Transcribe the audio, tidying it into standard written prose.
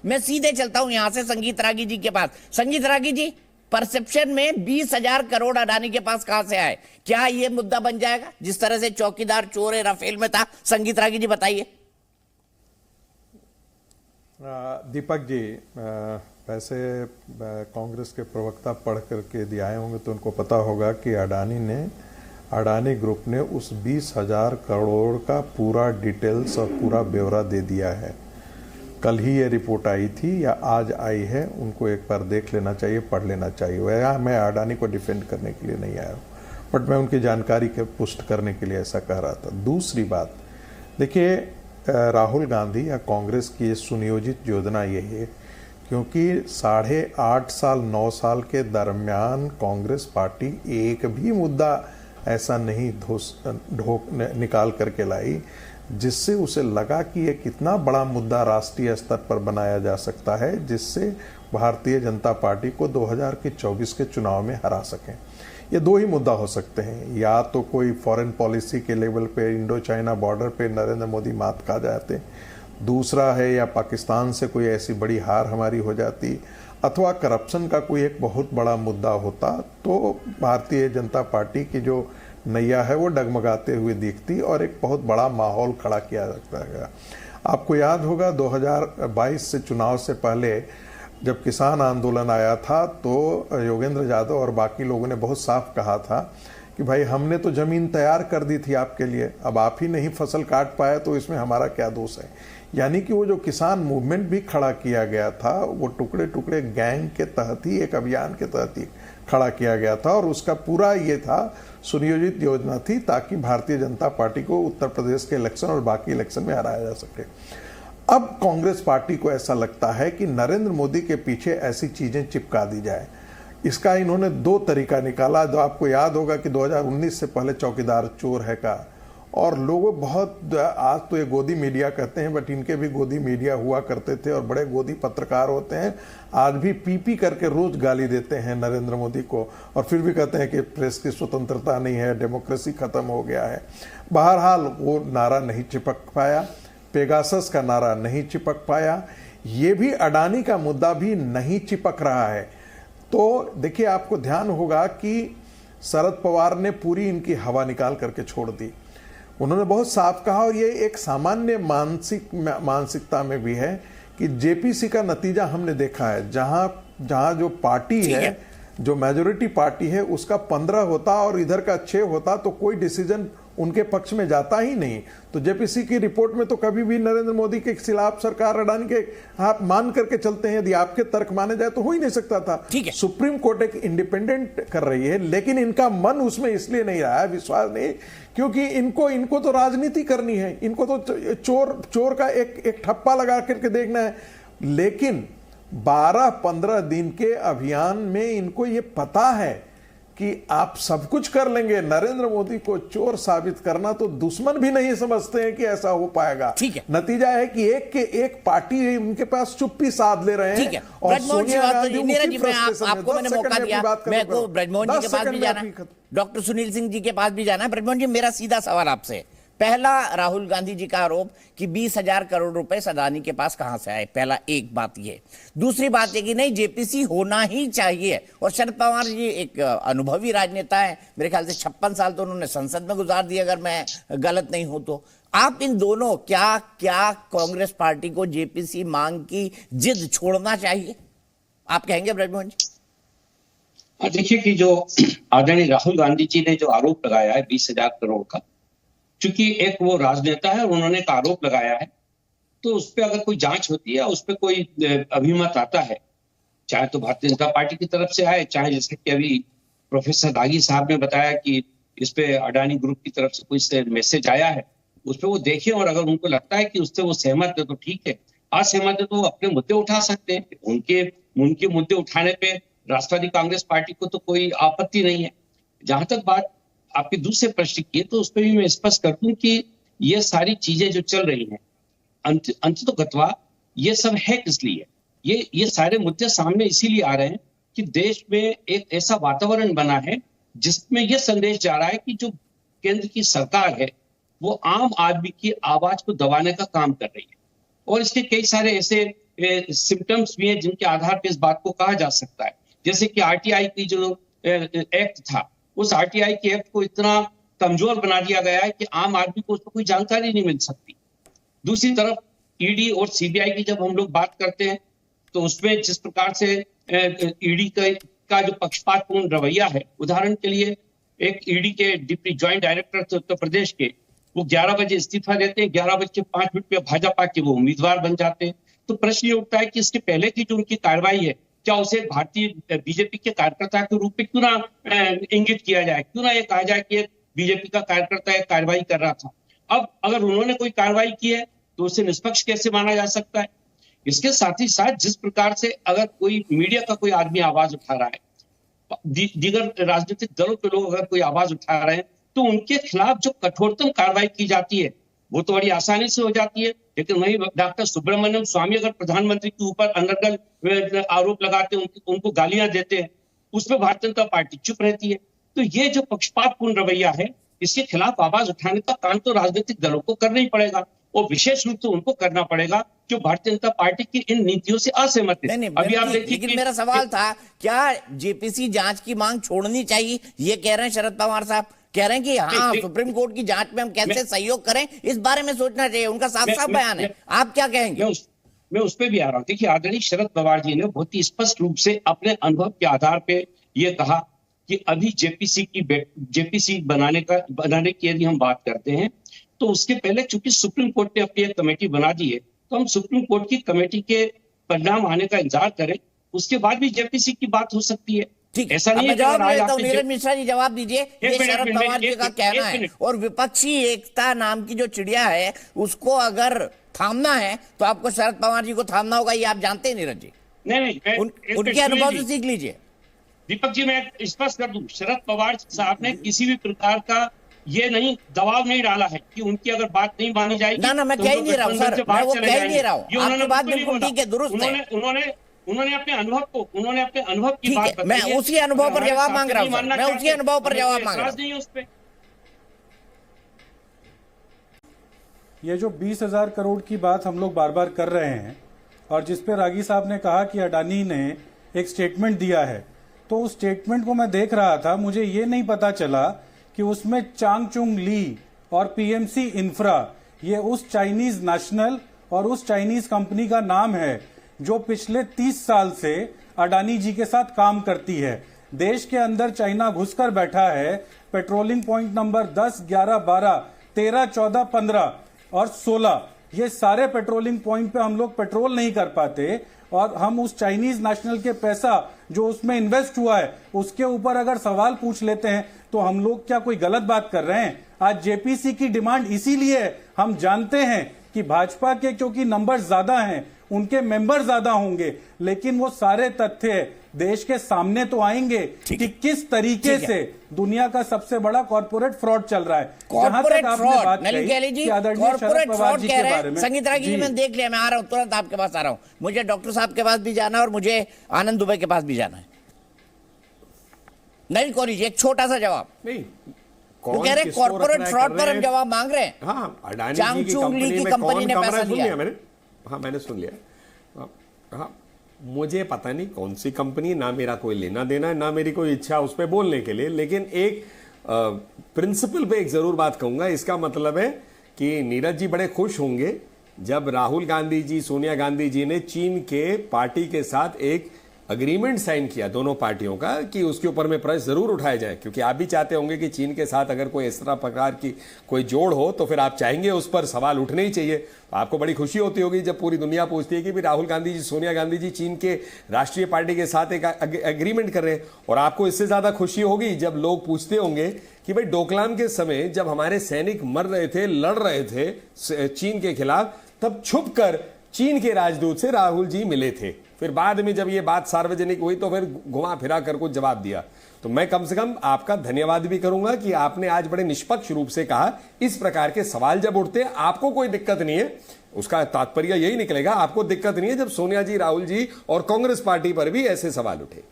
मैं सीधे चलता हूं यहां से संगीत रागी जी के पास। संगीत रागी जी, परसेप्शन में 20,000 करोड़ अडानी के पास कहां से आए? क्या ये मुद्दा बन जाएगा जिस तरह से चौकीदार चोर है राफेल में था? संगीत रागी जी बताइए। दीपक जी, वैसे कांग्रेस के प्रवक्ता पढ़ करके दिए आए होंगे तो उनको पता होगा कि अडानी ग्रुप ने उस 20,000 करोड़ का पूरा डिटेल्स और पूरा ब्यौरा दे दिया है। कल ही ये रिपोर्ट आई थी या आज आई है, उनको एक बार देख लेना चाहिए, पढ़ लेना चाहिए। वह मैं अडानी को डिफेंड करने के लिए नहीं आया हूँ, बट मैं उनकी जानकारी के पुष्ट करने के लिए ऐसा कह रहा था। दूसरी बात, देखिए, राहुल गांधी या कांग्रेस की सुनियोजित योजना ये है, क्योंकि 8.5 साल 9 साल के दरमियान कांग्रेस पार्टी एक भी मुद्दा ऐसा नहीं निकाल करके लाई जिससे उसे लगा कि ये कितना बड़ा मुद्दा राष्ट्रीय स्तर पर बनाया जा सकता है, जिससे भारतीय जनता पार्टी को 2024 के चुनाव में हरा सकें। ये दो ही मुद्दा हो सकते हैं, या तो कोई फॉरेन पॉलिसी के लेवल पे इंडो चाइना बॉर्डर पे नरेंद्र मोदी मात खा जाते, दूसरा है या पाकिस्तान से कोई ऐसी बड़ी हार हमारी हो जाती, अथवा करप्शन का कोई एक बहुत बड़ा मुद्दा होता तो भारतीय जनता पार्टी की जो नैया है वो डगमगाते हुए दिखती और एक बहुत बड़ा माहौल खड़ा किया जाता है। आपको याद होगा 2022 से चुनाव से पहले जब किसान आंदोलन आया था तो योगेंद्र यादव और बाकी लोगों ने बहुत साफ कहा था कि भाई हमने तो जमीन तैयार कर दी थी आपके लिए, अब आप ही नहीं फसल काट पाए तो इसमें हमारा क्या दोष है। यानी कि वो जो किसान मूवमेंट भी खड़ा किया गया था वो टुकड़े टुकड़े गैंग के तहत ही, एक अभियान के तहत ही खड़ा किया गया था, और उसका पूरा ये था सुनियोजित योजना थी ताकि भारतीय जनता पार्टी को उत्तर प्रदेश के इलेक्शन और बाकी इलेक्शन में हराया जा सके। अब कांग्रेस पार्टी को ऐसा लगता है कि नरेंद्र मोदी के पीछे ऐसी चीजें चिपका दी जाए। इसका इन्होंने दो तरीका निकाला, जो आपको याद होगा कि 2019 से पहले चौकीदार चोर है का, और लोगों बहुत, आज तो ये गोदी मीडिया कहते हैं बट इनके भी गोदी मीडिया हुआ करते थे और बड़े गोदी पत्रकार होते हैं, आज भी पी करके रोज गाली देते हैं नरेंद्र मोदी को और फिर भी कहते हैं कि प्रेस की स्वतंत्रता नहीं है, डेमोक्रेसी खत्म हो गया है। बहरहाल वो नारा नहीं चिपक पाया, पेगासस का नारा नहीं चिपक पाया, ये भी अडानी का मुद्दा भी नहीं चिपक रहा है। तो देखिए, आपको ध्यान होगा कि शरद पवार ने पूरी इनकी हवा निकाल करके छोड़ दी। उन्होंने बहुत साफ कहा, और ये एक सामान्य मानसिकता में भी है कि जेपीसी का नतीजा हमने देखा है, जहां जो पार्टी है, जो मेजोरिटी पार्टी है, उसका 15 होता और इधर का 6 होता तो कोई डिसीजन उनके पक्ष में जाता ही नहीं। तो जेपीसी की रिपोर्ट में तो कभी भी नरेंद्र मोदी के खिलाफ सरकार अडानी के आप मान करके चलते हैं, यदि आपके तर्क माने जाए तो हो ही नहीं सकता था। सुप्रीम कोर्ट एक इंडिपेंडेंट कर रही है, लेकिन इनका मन उसमें इसलिए नहीं रहा है, विश्वास नहीं, क्योंकि इनको तो राजनीति करनी है, इनको तो चोर का एक ठप्पा लगा करके देखना है। लेकिन 12-15 दिन के अभियान में इनको ये पता है कि आप सब कुछ कर लेंगे, नरेंद्र मोदी को चोर साबित करना तो दुश्मन भी नहीं समझते हैं कि ऐसा हो पाएगा। नतीजा है कि एक के एक पार्टी उनके पास चुप्पी साध ले रहे हैं। और सोनिया गांधी आपको मैंने मौका दिया, मेरे को ब्रजमोहन जी के पास भी जाना, डॉक्टर सुनील सिंह जी के पास भी जाना। ब्रजमोहन जी, मेरा सीधा सवाल आपसे, पहला, राहुल गांधी जी का आरोप कि 20,000 करोड़ रुपए अडानी के पास कहां से आए, पहला एक बात ये। दूसरी बात ये कि नहीं, जेपीसी होना ही चाहिए, और शरद पवार जी एक अनुभवी राजनेता है, मेरे ख्याल से 56 साल तो उन्होंने संसद में गुजार दिए अगर मैं गलत नहीं हूं तो। आप इन दोनों, क्या कांग्रेस पार्टी को जेपीसी मांग की जिद छोड़ना चाहिए, आप कहेंगे ब्रजमोहन जी? देखिए कि जो आदरणीय राहुल गांधी जी ने जो आरोप लगाया है 20,000 करोड़ का, चूंकि एक वो राजनेता है और उन्होंने एक आरोप लगाया है, तो उस पर अगर कोई जांच होती है, उस पर कोई अभिमत आता है, चाहे तो भारतीय जनता पार्टी की तरफ से आए, चाहे जैसे कि अभी प्रोफेसर दागी साहब ने बताया कि इस पे अडानी ग्रुप की तरफ से कोई मैसेज आया है, उस पर वो देखें, और अगर उनको लगता है कि उससे वो सहमत है तो ठीक है, असहमत है तो वो अपने मुद्दे उठा सकते हैं। उनके मुद्दे उठाने पे राष्ट्रवादी कांग्रेस पार्टी को तो कोई आपत्ति नहीं है। जहां तक बात आपके दूसरे प्रश्न की, तो उस पर भी मैं स्पष्ट कर दूं कि ये सारी चीजें जो चल रही हैं, अंततोगत्वा ये सब है किस लिए, ये सारे मुद्दे सामने इसीलिए आ रहे हैं कि देश में एक ऐसा वातावरण बना है जिसमें यह संदेश जा रहा है कि जो केंद्र की सरकार है वो आम आदमी की आवाज को दबाने का काम कर रही है, और इसके कई सारे ऐसे सिम्टम्स भी हैं जिनके आधार पर इस बात को कहा जा सकता है। जैसे कि आरटीआई की जो एक्ट था, उस आरटीआई के एक्ट को इतना कमजोर बना दिया गया है कि आम आदमी को उस पर कोई जानकारी नहीं मिल सकती। दूसरी तरफ ईडी और सीबीआई की जब हम लोग बात करते हैं तो उसमें जिस प्रकार से ईडी का जो पक्षपातपूर्ण रवैया है, उदाहरण के लिए एक ईडी के डिप्टी ज्वाइंट डायरेक्टर थे उत्तर प्रदेश के, वो 11 बजे इस्तीफा देते हैं, 11:05 पे भाजपा के वो उम्मीदवार बन जाते हैं। तो प्रश्न ये उठता है कि इसके पहले की जो उनकी कार्रवाई है, क्या उसे भारतीय बीजेपी के कार्यकर्ता के रूप में क्यों ना इंगित किया जाए, क्यों ना ये कहा जाए कि बीजेपी का कार्यकर्ता एक कार्रवाई कर रहा था। अब अगर उन्होंने कोई कार्रवाई की है तो उसे निष्पक्ष कैसे माना जा सकता है? इसके साथ ही साथ जिस प्रकार से अगर कोई मीडिया का कोई आदमी आवाज उठा रहा है, दीगर राजनीतिक दलों के लोग अगर कोई आवाज उठा रहे हैं, तो उनके खिलाफ जो कठोरतम कार्रवाई की जाती है वो तो बड़ी आसानी से हो जाती है। लेकिन वही डॉक्टर सुब्रमण्यम स्वामी अगर प्रधानमंत्री के ऊपर अनर्गल आरोप लगाते हैं, उनको गालियां देते हैं, उसमें भारतीय जनता पार्टी चुप रहती है। तो ये जो पक्षपातपूर्ण रवैया है, इसके खिलाफ आवाज उठाने का काम तो राजनीतिक दलों को करना ही पड़ेगा, और विशेष रूप से उनको करना पड़ेगा जो भारतीय जनता पार्टी की इन नीतियों से असहमत है। अभी आप देखिए, लेकिन मेरा सवाल था, क्या जेपीसी जांच की मांग छोड़नी चाहिए? ये कह रहे हैं शरद पवार साहब, कह रहे हैं कि हाँ, सुप्रीम कोर्ट की जांच में हम कैसे सहयोग करें, इस बारे में सोचना चाहिए। उनका साफ साफ बयान है, आप क्या कहेंगे? मैं उस पर भी आ रहा हूँ। देखिए, आदरणीय शरद पवार जी ने बहुत ही स्पष्ट रूप से अपने अनुभव के आधार पे ये कहा कि अभी जेपीसी बनाने की यदि हम बात करते हैं तो उसके पहले चूंकि सुप्रीम कोर्ट ने अपनी एक कमेटी बना दी है, तो हम सुप्रीम कोर्ट की कमेटी के परिणाम आने का इंतजार करें, उसके बाद भी जेपीसी की बात हो सकती है। ठीक, ऐसा नहीं है। जवाब देता हूं, नीरज मिश्रा जी जवाब दीजिए। ये शरद पवार जी का कहना है, और विपक्षी एकता नाम की जो चिड़िया है उसको अगर थामना है तो आपको शरद पवार जी को थामना होगा, ये आप जानते हैं नीरज जी? नहीं, उनके अनुभव से सीख लीजिए। दीपक जी, मैं स्पष्ट कर दूं, शरद पवार साहब ने किसी भी प्रकार का ये नहीं दबाव नहीं डाला है कि उनकी अगर बात नहीं मानी जाएगी। ना मैं कह ही नहीं रहा हूं सर, मैं वो कह ही नहीं रहा हूं, आपकी बात बिल्कुल ठीक है, दुरुस्त है। उन्होंने अपने अनुभव की बात बताई। मैं उसी अनुभव पर जवाब मांग रहा हूं, मैं उसी अनुभव पर जवाब मांग रहा हूं। ये जो 20,000 करोड़ की बात हम लोग बार बार कर रहे हैं, और जिस पे रागी साहब ने कहा कि अडानी ने एक स्टेटमेंट दिया है, तो उस स्टेटमेंट को मैं देख रहा था, मुझे ये नहीं पता चला कि उसमें चांगचुंग ली और पीएमसी इंफ्रा, ये उस चाइनीज नेशनल और उस चाइनीज कंपनी का नाम है जो पिछले 30 साल से अडानी जी के साथ काम करती है। देश के अंदर चाइना घुसकर बैठा है। पेट्रोलिंग पॉइंट नंबर 10, 11, 12, 13, 14, 15 और 16, ये सारे पेट्रोलिंग पॉइंट पे हम लोग पेट्रोल नहीं कर पाते, और हम उस चाइनीज नेशनल के पैसा जो उसमें इन्वेस्ट हुआ है उसके ऊपर अगर सवाल पूछ लेते हैं तो हम लोग क्या कोई गलत बात कर रहे हैं? आज जेपीसी की डिमांड इसीलिए है, हम जानते हैं कि भाजपा के क्योंकि नंबर ज्यादा हैं, उनके मेंबर ज्यादा होंगे, लेकिन वो सारे तथ्य देश के सामने तो आएंगे कि किस तरीके से दुनिया का सबसे बड़ा कॉर्पोरेट फ्रॉड चल रहा है। कॉर्पोरेट फ्रॉड कॉर्पोरेट फ्रॉड कह रहे हैं। संगीता जी मैंने देख लिया, मैं आ रहा हूं, तुरंत आपके पास आ रहा हूं। मुझे डॉक्टर साहब के पास भी जाना है और मुझे आनंद दुबे के पास भी जाना है। नहीं कौरी जी, एक छोटा सा जवाब। नहीं, वो कह रहे हैं कॉर्पोरेट फ्रॉड पर हम जवाब मांग रहे हैं। हाँ, अडानी की कंपनी ने पैसा दिया। मैंने सुन लिया। हाँ, मुझे पता नहीं कौन सी कंपनी, ना मेरा कोई लेना देना है, ना मेरी कोई इच्छा उस पर बोलने के लिए, लेकिन एक प्रिंसिपल पे एक जरूर बात कहूंगा। इसका मतलब है कि नीरज जी बड़े खुश होंगे जब राहुल गांधी जी, सोनिया गांधी जी ने चीन के पार्टी के साथ एक अग्रीमेंट साइन किया, दोनों पार्टियों का, कि उसके ऊपर में प्रश्न जरूर उठाए जाए, क्योंकि आप भी चाहते होंगे कि चीन के साथ अगर कोई इस तरह प्रकार की कोई जोड़ हो तो फिर आप चाहेंगे उस पर सवाल उठने ही चाहिए। तो आपको बड़ी खुशी होती होगी जब पूरी दुनिया पूछती है कि भी राहुल गांधी जी, सोनिया गांधी जी चीन के राष्ट्रीय पार्टी के साथ एक एग्रीमेंट कर रहे हैं। और आपको इससे ज्यादा खुशी होगी जब लोग पूछते होंगे कि भाई डोकलाम के समय जब हमारे सैनिक मर रहे थे, लड़ रहे थे चीन के खिलाफ, तब छुप कर चीन के राजदूत से राहुल जी मिले थे। फिर बाद में जब ये बात सार्वजनिक हुई तो फिर घुमा फिरा कर कुछ जवाब दिया। तो मैं कम से कम आपका धन्यवाद भी करूंगा कि आपने आज बड़े निष्पक्ष रूप से कहा। इस प्रकार के सवाल जब उठते हैं आपको कोई दिक्कत नहीं है, उसका तात्पर्य यही निकलेगा आपको दिक्कत नहीं है जब सोनिया जी, राहुल जी और कांग्रेस पार्टी पर भी ऐसे सवाल उठे।